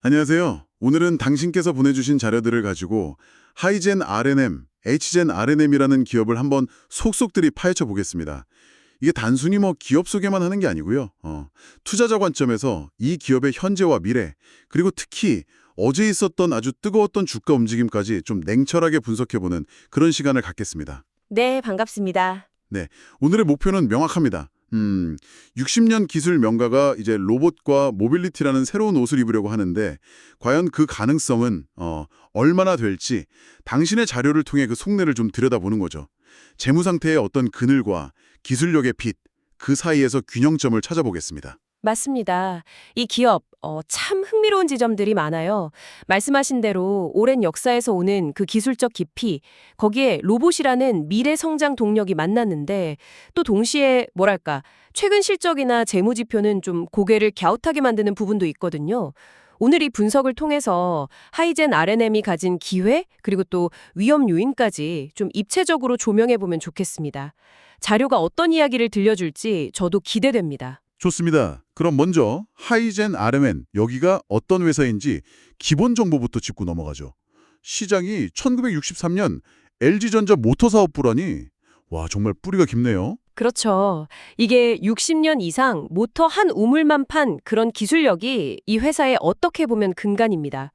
안녕하세요. 오늘은 당신께서 보내주신 자료들을 가지고 하이젠 RNM, H젠 RNM이라는 기업을 한번 속속들이 파헤쳐 보겠습니다. 이게 단순히 기업 소개만 하는 게 아니고요. 투자자 관점에서 이 기업의 현재와 미래, 그리고 특히 어제 있었던 아주 뜨거웠던 주가 움직임까지 좀 냉철하게 분석해보는 그런 시간을 갖겠습니다. 네, 반갑습니다. 네, 오늘의 목표는 명확합니다. 60년 기술 명가가 이제 로봇과 모빌리티라는 새로운 옷을 입으려고 하는데 과연 그 가능성은 얼마나 될지 당신의 자료를 통해 그 속내를 좀 들여다보는 거죠. 재무 상태의 어떤 그늘과 기술력의 빛, 그 사이에서 균형점을 찾아보겠습니다. 맞습니다. 이 기업, 참 흥미로운 지점들이 많아요. 말씀하신 대로 오랜 역사에서 오는 그 기술적 깊이, 거기에 로봇이라는 미래 성장 동력이 만났는데 또 동시에 뭐랄까, 최근 실적이나 재무 지표는 좀 고개를 갸웃하게 만드는 부분도 있거든요. 오늘 이 분석을 통해서 하이젠 RNM이 가진 기회, 그리고 또 위험 요인까지 좀 입체적으로 조명해보면 좋겠습니다. 자료가 어떤 이야기를 들려줄지 저도 기대됩니다. 좋습니다. 그럼 먼저 하이젠 RMN, 여기가 어떤 회사인지 기본 정보부터 짚고 넘어가죠. 시장이 1963년 LG전자 모터 사업부라니, 와, 정말 뿌리가 깊네요. 그렇죠. 이게 60년 이상 모터 한 우물만 판 그런 기술력이 이 회사의 어떻게 보면 근간입니다.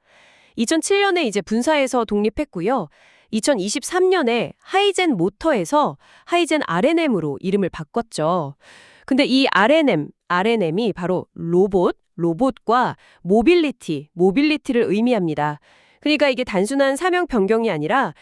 2007년에 이제 분사해서 독립했고요. 2023년에 하이젠 모터에서 하이젠 RNM으로 이름을 바꿨죠. 근데 이 RNM이 바로 로봇과 모빌리티를 의미합니다. 그러니까 이게 단순한 사명 변경이 아니라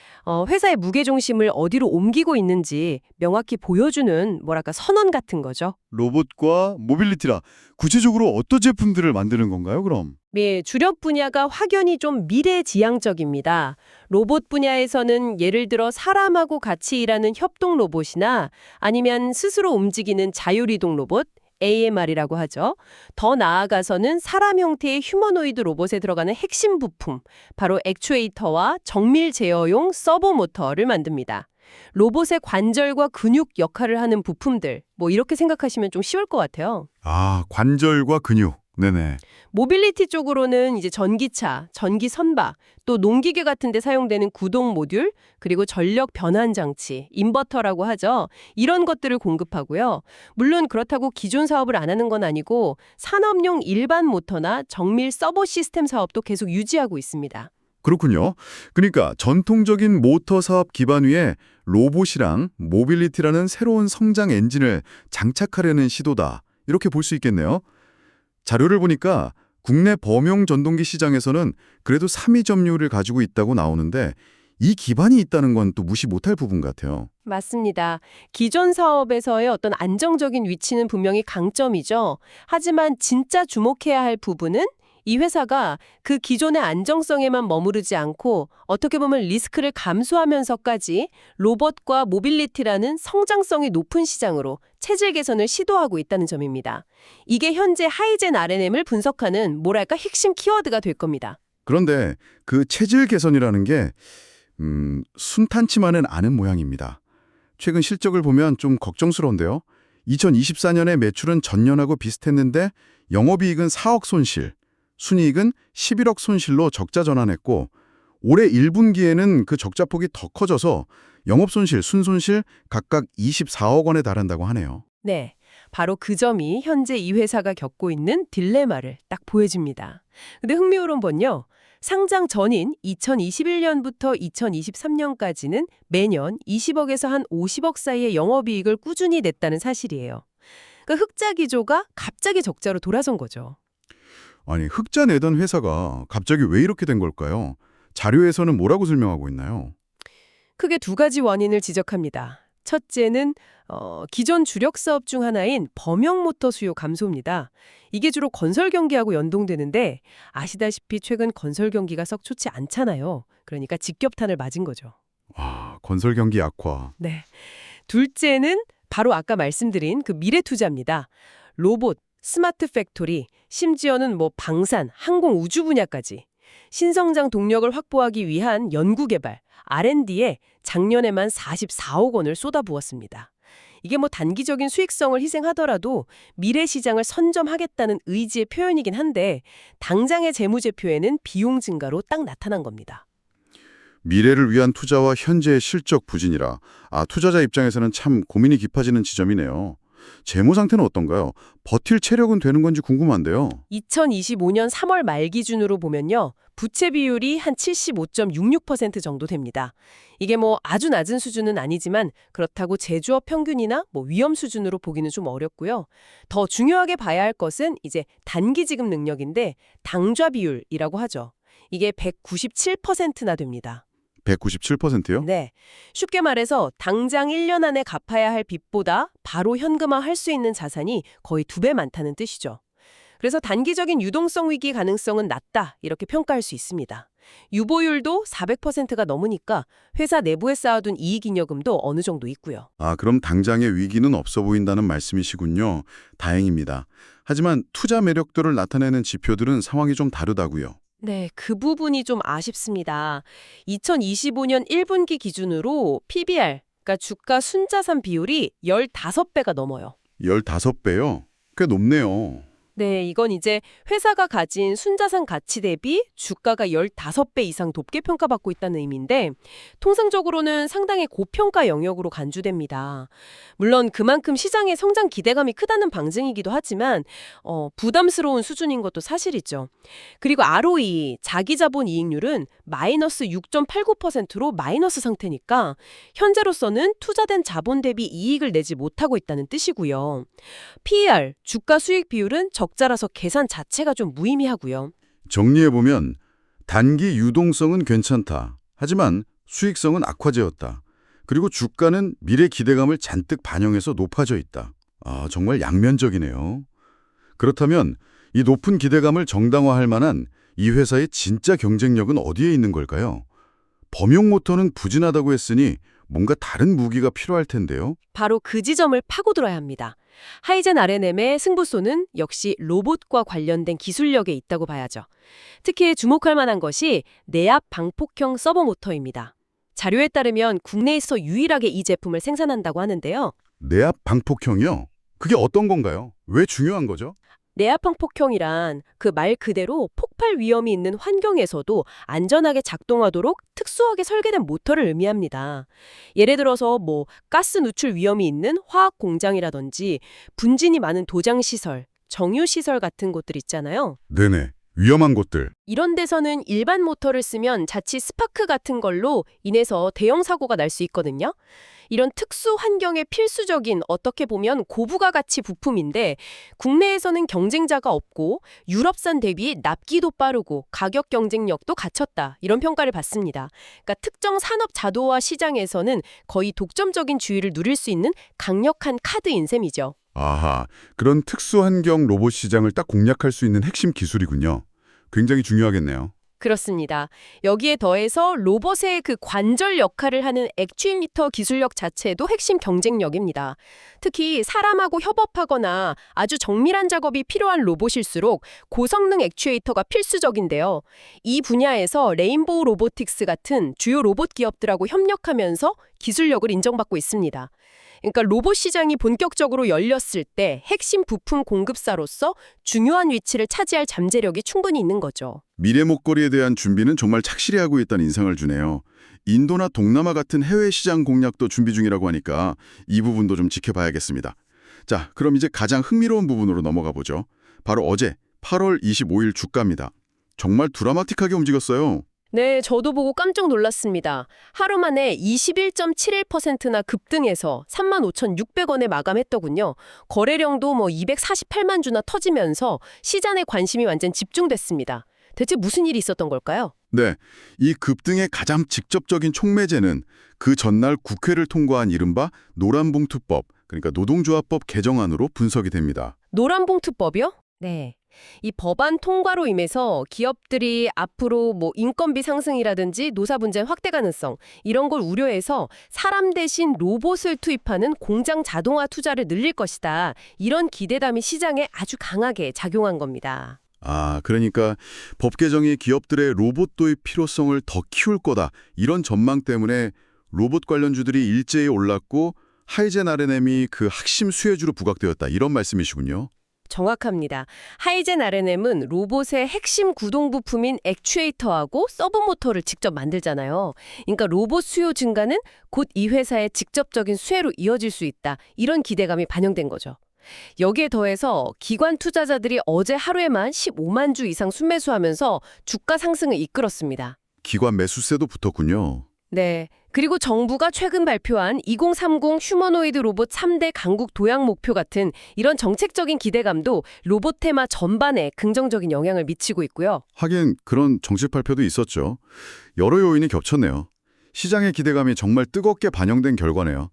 회사의 무게중심을 어디로 옮기고 있는지 명확히 보여주는 뭐랄까 선언 같은 거죠. 로봇과 모빌리티라 구체적으로 어떤 제품들을 만드는 건가요, 그럼? 네, 주력 분야가 확연히 좀 미래지향적입니다. 로봇 분야에서는 예를 들어 사람하고 같이 일하는 협동 로봇이나 아니면 스스로 움직이는 자율이동 로봇, AMR이라고 하죠. 더 나아가서는 사람 형태의 휴머노이드 로봇에 들어가는 핵심 부품, 바로 액추에이터와 정밀 제어용 서버 모터를 만듭니다. 로봇의 관절과 근육 역할을 하는 부품들, 이렇게 생각하시면 좀 쉬울 것 같아요. 아, 관절과 근육. 네네. 모빌리티 쪽으로는 이제 전기차, 전기 선박, 또 농기계 같은 데 사용되는 구동 모듈, 그리고 전력 변환 장치, 인버터라고 하죠. 이런 것들을 공급하고요. 물론 그렇다고 기존 사업을 안 하는 건 아니고 산업용 일반 모터나 정밀 서버 시스템 사업도 계속 유지하고 있습니다. 그렇군요. 그러니까 전통적인 모터 사업 기반 위에 로봇이랑 모빌리티라는 새로운 성장 엔진을 장착하려는 시도다. 이렇게 볼 수 있겠네요. 자료를 보니까 국내 범용 전동기 시장에서는 그래도 3위 점유율을 가지고 있다고 나오는데 이 기반이 있다는 건 또 무시 못할 부분 같아요. 맞습니다. 기존 사업에서의 어떤 안정적인 위치는 분명히 강점이죠. 하지만 진짜 주목해야 할 부분은 이 회사가 그 기존의 안정성에만 머무르지 않고 어떻게 보면 리스크를 감수하면서까지 로봇과 모빌리티라는 성장성이 높은 시장으로 체질 개선을 시도하고 있다는 점입니다. 이게 현재 하이젠 RNM을 분석하는 뭐랄까 핵심 키워드가 될 겁니다. 그런데 그 체질 개선이라는 게 순탄치만은 않은 모양입니다. 최근 실적을 보면 좀 걱정스러운데요. 2024년에 매출은 전년하고 비슷했는데 영업이익은 4억 손실, 순이익은 11억 손실로 적자 전환했고 올해 1분기에는 그 적자폭이 더 커져서 영업손실, 순손실 각각 24억 원에 달한다고 하네요. 네, 바로 그 점이 현재 이 회사가 겪고 있는 딜레마를 딱 보여줍니다. 근데 흥미로운 건요. 상장 전인 2021년부터 2023년까지는 매년 20억에서 한 50억 사이의 영업이익을 꾸준히 냈다는 사실이에요. 그러니까 흑자 기조가 갑자기 적자로 돌아선 거죠. 아니, 흑자 내던 회사가 갑자기 왜 이렇게 된 걸까요? 자료에서는 뭐라고 설명하고 있나요? 크게 두 가지 원인을 지적합니다. 첫째는 기존 주력 사업 중 하나인 범용 모터 수요 감소입니다. 이게 주로 건설 경기하고 연동되는데 아시다시피 최근 건설 경기가 썩 좋지 않잖아요. 그러니까 직격탄을 맞은 거죠. 아, 건설 경기 악화. 네. 둘째는 바로 아까 말씀드린 그 미래 투자입니다. 로봇, 스마트 팩토리, 심지어는 방산, 항공 우주 분야까지. 신성장 동력을 확보하기 위한 연구개발, R&D에 작년에만 44억 원을 쏟아부었습니다. 이게 뭐 단기적인 수익성을 희생하더라도 미래 시장을 선점하겠다는 의지의 표현이긴 한데 당장의 재무제표에는 비용 증가로 딱 나타난 겁니다. 미래를 위한 투자와 현재의 실적 부진이라 투자자 입장에서는 참 고민이 깊어지는 지점이네요. 재무 상태는 어떤가요? 버틸 체력은 되는 건지 궁금한데요. 2025년 3월 말 기준으로 보면요. 부채 비율이 한 75.66% 정도 됩니다. 이게 뭐 아주 낮은 수준은 아니지만 그렇다고 제조업 평균이나 뭐 위험 수준으로 보기는 좀 어렵고요. 더 중요하게 봐야 할 것은 이제 단기 지급 능력인데 당좌 비율이라고 하죠. 이게 197%나 됩니다. 197%요? 네. 쉽게 말해서 당장 1년 안에 갚아야 할 빚보다 바로 현금화할 수 있는 자산이 거의 2배 많다는 뜻이죠. 그래서 단기적인 유동성 위기 가능성은 낮다 이렇게 평가할 수 있습니다. 유보율도 400%가 넘으니까 회사 내부에 쌓아둔 이익잉여금도 어느 정도 있고요. 그럼 당장의 위기는 없어 보인다는 말씀이시군요. 다행입니다. 하지만 투자 매력도를 나타내는 지표들은 상황이 좀 다르다고요. 네, 그 부분이 좀 아쉽습니다. 2025년 1분기 기준으로 PBR, 그러니까 주가 순자산 비율이 15배가 넘어요. 15배요? 꽤 높네요. 네, 이건 이제 회사가 가진 순자산 가치 대비 주가가 15배 이상 높게 평가받고 있다는 의미인데 통상적으로는 상당히 고평가 영역으로 간주됩니다. 물론 그만큼 시장의 성장 기대감이 크다는 방증이기도 하지만 부담스러운 수준인 것도 사실이죠. 그리고 ROE, 자기자본 이익률은 마이너스 6.89%로 마이너스 상태니까 현재로서는 투자된 자본 대비 이익을 내지 못하고 있다는 뜻이고요. PER, 주가 수익 비율은 적자라서 계산 자체가 좀 무의미하고요. 정리해보면 단기 유동성은 괜찮다. 하지만 수익성은 악화되었다. 그리고 주가는 미래 기대감을 잔뜩 반영해서 높아져 있다. 정말 양면적이네요. 그렇다면 이 높은 기대감을 정당화할 만한 이 회사의 진짜 경쟁력은 어디에 있는 걸까요? 범용 모터는 부진하다고 했으니 뭔가 다른 무기가 필요할 텐데요. 바로 그 지점을 파고들어야 합니다. 하이젠 RNM의 승부소는 역시 로봇과 관련된 기술력에 있다고 봐야죠. 특히 주목할 만한 것이 내압 방폭형 서버 모터입니다. 자료에 따르면 국내에서 유일하게 이 제품을 생산한다고 하는데요. 내압 방폭형이요? 그게 어떤 건가요? 왜 중요한 거죠? 내압 방폭형이란 그 말 그대로 폭발 위험이 있는 환경에서도 안전하게 작동하도록 특수하게 설계된 모터를 의미합니다. 예를 들어서 뭐 가스 누출 위험이 있는 화학 공장이라든지 분진이 많은 도장 시설, 정유 시설 같은 곳들 있잖아요. 네네. 위험한 곳들. 이런 데서는 일반 모터를 쓰면 자칫 스파크 같은 걸로 인해서 대형 사고가 날 수 있거든요. 이런 특수 환경에 필수적인 어떻게 보면 고부가 가치 부품인데 국내에서는 경쟁자가 없고 유럽산 대비 납기도 빠르고 가격 경쟁력도 갖췄다. 이런 평가를 받습니다. 그러니까 특정 산업 자동화 시장에서는 거의 독점적인 주의를 누릴 수 있는 강력한 카드인 셈이죠. 아하, 그런 특수환경 로봇 시장을 딱 공략할 수 있는 핵심 기술이군요. 굉장히 중요하겠네요. 그렇습니다. 여기에 더해서 로봇의 그 관절 역할을 하는 액추에이터 기술력 자체도 핵심 경쟁력입니다. 특히 사람하고 협업하거나 아주 정밀한 작업이 필요한 로봇일수록 고성능 액추에이터가 필수적인데요. 이 분야에서 레인보우 로보틱스 같은 주요 로봇 기업들하고 협력하면서 기술력을 인정받고 있습니다. 그러니까 로봇 시장이 본격적으로 열렸을 때 핵심 부품 공급사로서 중요한 위치를 차지할 잠재력이 충분히 있는 거죠. 미래 목걸이에 대한 준비는 정말 착실히 하고 있다는 인상을 주네요. 인도나 동남아 같은 해외 시장 공략도 준비 중이라고 하니까 이 부분도 좀 지켜봐야겠습니다. 자, 그럼 이제 가장 흥미로운 부분으로 넘어가 보죠. 바로 어제 8월 25일 주가입니다. 정말 드라마틱하게 움직였어요. 네, 저도 보고 깜짝 놀랐습니다. 하루 만에 21.71%나 급등해서 35,600원에 마감했더군요. 거래량도 248만 주나 터지면서 시장의 관심이 완전 집중됐습니다. 대체 무슨 일이 있었던 걸까요? 네, 이 급등의 가장 직접적인 촉매제는 그 전날 국회를 통과한 이른바 노란봉투법, 그러니까 노동조합법 개정안으로 분석이 됩니다. 노란봉투법이요? 네. 이 법안 통과로 인해서 기업들이 앞으로 인건비 상승이라든지 노사 분쟁 확대 가능성 이런 걸 우려해서 사람 대신 로봇을 투입하는 공장 자동화 투자를 늘릴 것이다. 이런 기대감이 시장에 아주 강하게 작용한 겁니다. 그러니까 법 개정이 기업들의 로봇 도입 필요성을 더 키울 거다. 이런 전망 때문에 로봇 관련주들이 일제히 올랐고 하이젠 RNM이 그 핵심 수혜주로 부각되었다 이런 말씀이시군요. 정확합니다. 하이젠 RNM은 로봇의 핵심 구동 부품인 액추에이터하고 서브모터를 직접 만들잖아요. 그러니까 로봇 수요 증가는 곧 이 회사의 직접적인 수혜로 이어질 수 있다. 이런 기대감이 반영된 거죠. 여기에 더해서 기관 투자자들이 어제 하루에만 15만 주 이상 순매수하면서 주가 상승을 이끌었습니다. 기관 매수세도 붙었군요. 네. 그리고 정부가 최근 발표한 2030 휴머노이드 로봇 3대 강국 도약 목표 같은 이런 정책적인 기대감도 로봇 테마 전반에 긍정적인 영향을 미치고 있고요. 하긴 그런 정책 발표도 있었죠. 여러 요인이 겹쳤네요. 시장의 기대감이 정말 뜨겁게 반영된 결과네요.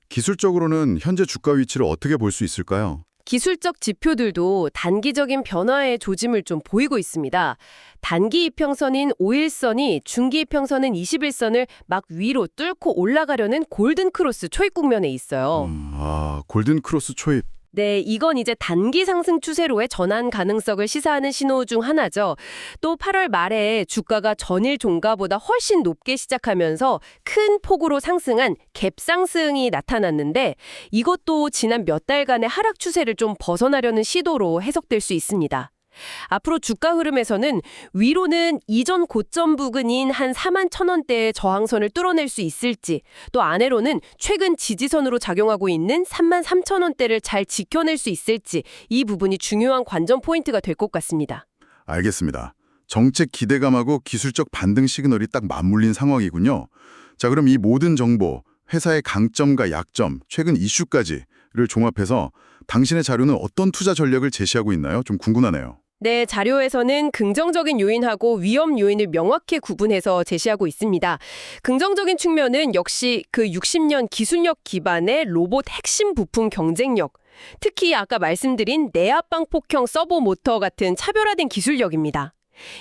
기술적으로는 현재 주가 위치를 어떻게 볼 수 있을까요? 기술적 지표들도 단기적인 변화의 조짐을 좀 보이고 있습니다. 단기 이평선인 5일선이 중기 이평선인 21선을 막 위로 뚫고 올라가려는 골든 크로스 초입 국면에 있어요. 골든 크로스 초입. 네, 이건 이제 단기 상승 추세로의 전환 가능성을 시사하는 신호 중 하나죠. 또 8월 말에 주가가 전일 종가보다 훨씬 높게 시작하면서 큰 폭으로 상승한 갭상승이 나타났는데 이것도 지난 몇 달간의 하락 추세를 좀 벗어나려는 시도로 해석될 수 있습니다. 앞으로 주가 흐름에서는 위로는 이전 고점 부근인 한 4만 1,000원대의 저항선을 뚫어낼 수 있을지, 또 아래로는 최근 지지선으로 작용하고 있는 3만 3,000원대를 잘 지켜낼 수 있을지 이 부분이 중요한 관전 포인트가 될 것 같습니다. 알겠습니다. 정책 기대감하고 기술적 반등 시그널이 딱 맞물린 상황이군요. 자, 그럼 이 모든 정보, 회사의 강점과 약점, 최근 이슈까지를 종합해서 당신의 자료는 어떤 투자 전략을 제시하고 있나요? 좀 궁금하네요. 네, 자료에서는 긍정적인 요인하고 위험 요인을 명확히 구분해서 제시하고 있습니다. 긍정적인 측면은 역시 그 60년 기술력 기반의 로봇 핵심 부품 경쟁력, 특히 아까 말씀드린 내압방 폭형 서버 모터 같은 차별화된 기술력입니다.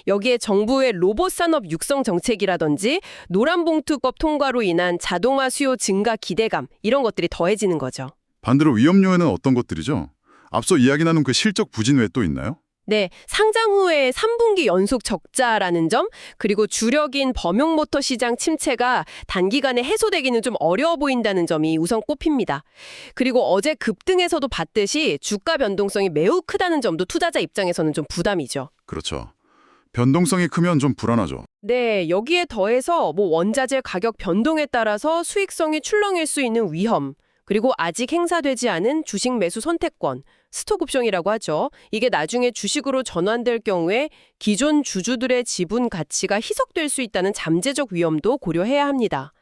여기에 정부의 로봇 산업 육성 정책이라든지 노란봉투법 통과로 인한 자동화 수요 증가 기대감, 이런 것들이 더해지는 거죠. 반대로 위험 요인은 어떤 것들이죠? 앞서 이야기 나눈 그 실적 부진 외에 또 있나요? 네, 상장 후에 3분기 연속 적자라는 점, 그리고 주력인 범용 모터 시장 침체가 단기간에 해소되기는 좀 어려워 보인다는 점이 우선 꼽힙니다. 그리고 어제 급등에서도 봤듯이 주가 변동성이 매우 크다는 점도 투자자 입장에서는 좀 부담이죠. 그렇죠. 변동성이 크면 좀 불안하죠. 네, 여기에 더해서 원자재 가격 변동에 따라서 수익성이 출렁일 수 있는 위험, 그리고 아직 행사되지 않은 주식 매수 선택권, 스톡옵션이라고 하죠. 이게 나중에 주식으로 전환될 경우에 기존 주주들의 지분 가치가 희석될 수 있다는 잠재적 위험도 고려해야 합니다.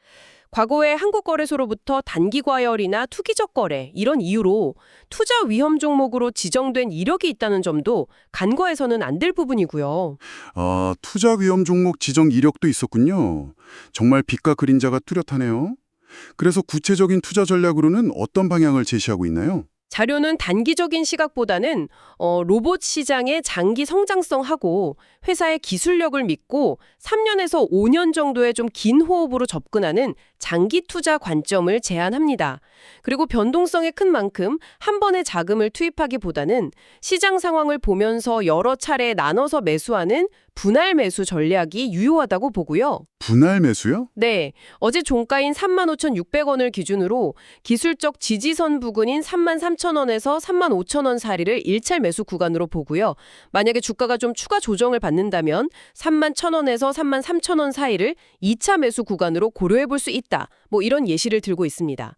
과거에 한국거래소로부터 단기 과열이나 투기적 거래 이런 이유로 투자 위험 종목으로 지정된 이력이 있다는 점도 간과해서는 안 될 부분이고요. 투자 위험 종목 지정 이력도 있었군요. 정말 빛과 그림자가 뚜렷하네요. 그래서 구체적인 투자 전략으로는 어떤 방향을 제시하고 있나요? 자료는 단기적인 시각보다는 로봇 시장의 장기 성장성하고 회사의 기술력을 믿고 3년에서 5년 정도의 좀 긴 호흡으로 접근하는 장기 투자 관점을 제안합니다. 그리고 변동성이 큰 만큼 한 번에 자금을 투입하기보다는 시장 상황을 보면서 여러 차례 나눠서 매수하는 분할 매수 전략이 유효하다고 보고요. 분할 매수요? 네, 어제 종가인 35,600원을 기준으로 기술적 지지선 부근인 33,000원에서 35,000원 사이를 1차 매수 구간으로 보고요. 만약에 주가가 좀 추가 조정을 받는다면 31,000원에서 33,000원 사이를 2차 매수 구간으로 고려해 볼 수 있다. 이런 예시를 들고 있습니다.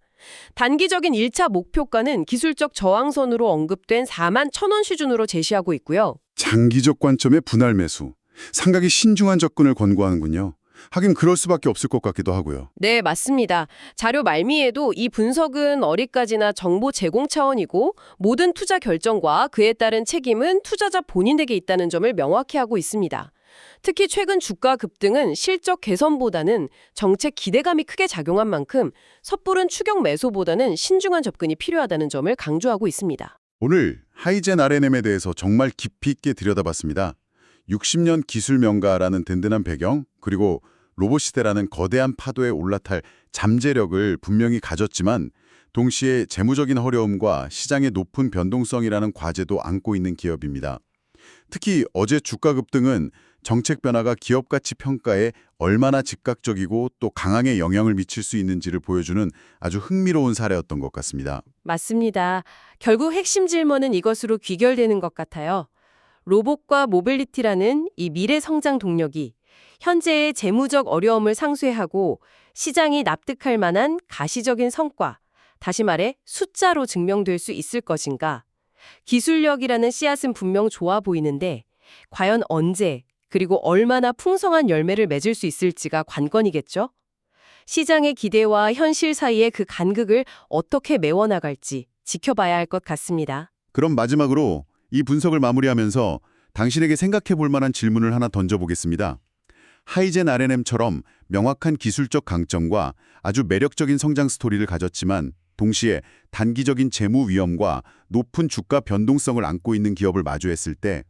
단기적인 1차 목표가는 기술적 저항선으로 언급된 41,000원 수준으로 제시하고 있고요. 장기적 관점의 분할 매수. 상당히 신중한 접근을 권고하는군요. 하긴 그럴 수밖에 없을 것 같기도 하고요. 네, 맞습니다. 자료 말미에도 이 분석은 어디까지나 정보 제공 차원이고 모든 투자 결정과 그에 따른 책임은 투자자 본인에게 있다는 점을 명확히 하고 있습니다. 특히 최근 주가 급등은 실적 개선보다는 정책 기대감이 크게 작용한 만큼 섣부른 추격 매수보다는 신중한 접근이 필요하다는 점을 강조하고 있습니다. 오늘 하이젠 RNM에 대해서 정말 깊이 있게 들여다봤습니다. 60년 기술 명가라는 든든한 배경, 그리고 로봇 시대라는 거대한 파도에 올라탈 잠재력을 분명히 가졌지만 동시에 재무적인 어려움과 시장의 높은 변동성이라는 과제도 안고 있는 기업입니다. 특히 어제 주가 급등은 정책 변화가 기업 가치 평가에 얼마나 즉각적이고 또 강하게 영향을 미칠 수 있는지를 보여주는 아주 흥미로운 사례였던 것 같습니다. 맞습니다. 결국 핵심 질문은 이것으로 귀결되는 것 같아요. 로봇과 모빌리티라는 이 미래 성장 동력이 현재의 재무적 어려움을 상쇄하고 시장이 납득할 만한 가시적인 성과, 다시 말해 숫자로 증명될 수 있을 것인가? 기술력이라는 씨앗은 분명 좋아 보이는데 과연 언제 그리고 얼마나 풍성한 열매를 맺을 수 있을지가 관건이겠죠? 시장의 기대와 현실 사이의 그 간극을 어떻게 메워나갈지 지켜봐야 할 것 같습니다. 그럼 마지막으로 이 분석을 마무리하면서 당신에게 생각해 볼 만한 질문을 하나 던져보겠습니다. 하이젠 R&M처럼 명확한 기술적 강점과 아주 매력적인 성장 스토리를 가졌지만 동시에 단기적인 재무 위험과 높은 주가 변동성을 안고 있는 기업을 마주했을 때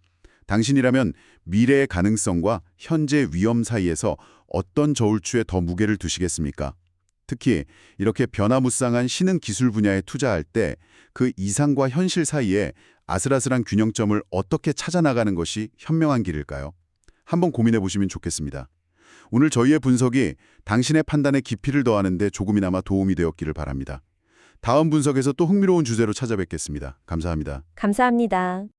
당신이라면 미래의 가능성과 현재 위험 사이에서 어떤 저울추에 더 무게를 두시겠습니까? 특히 이렇게 변화무쌍한 신흥 기술 분야에 투자할 때 그 이상과 현실 사이에 아슬아슬한 균형점을 어떻게 찾아나가는 것이 현명한 길일까요? 한번 고민해 보시면 좋겠습니다. 오늘 저희의 분석이 당신의 판단에 깊이를 더하는 데 조금이나마 도움이 되었기를 바랍니다. 다음 분석에서 또 흥미로운 주제로 찾아뵙겠습니다. 감사합니다. 감사합니다.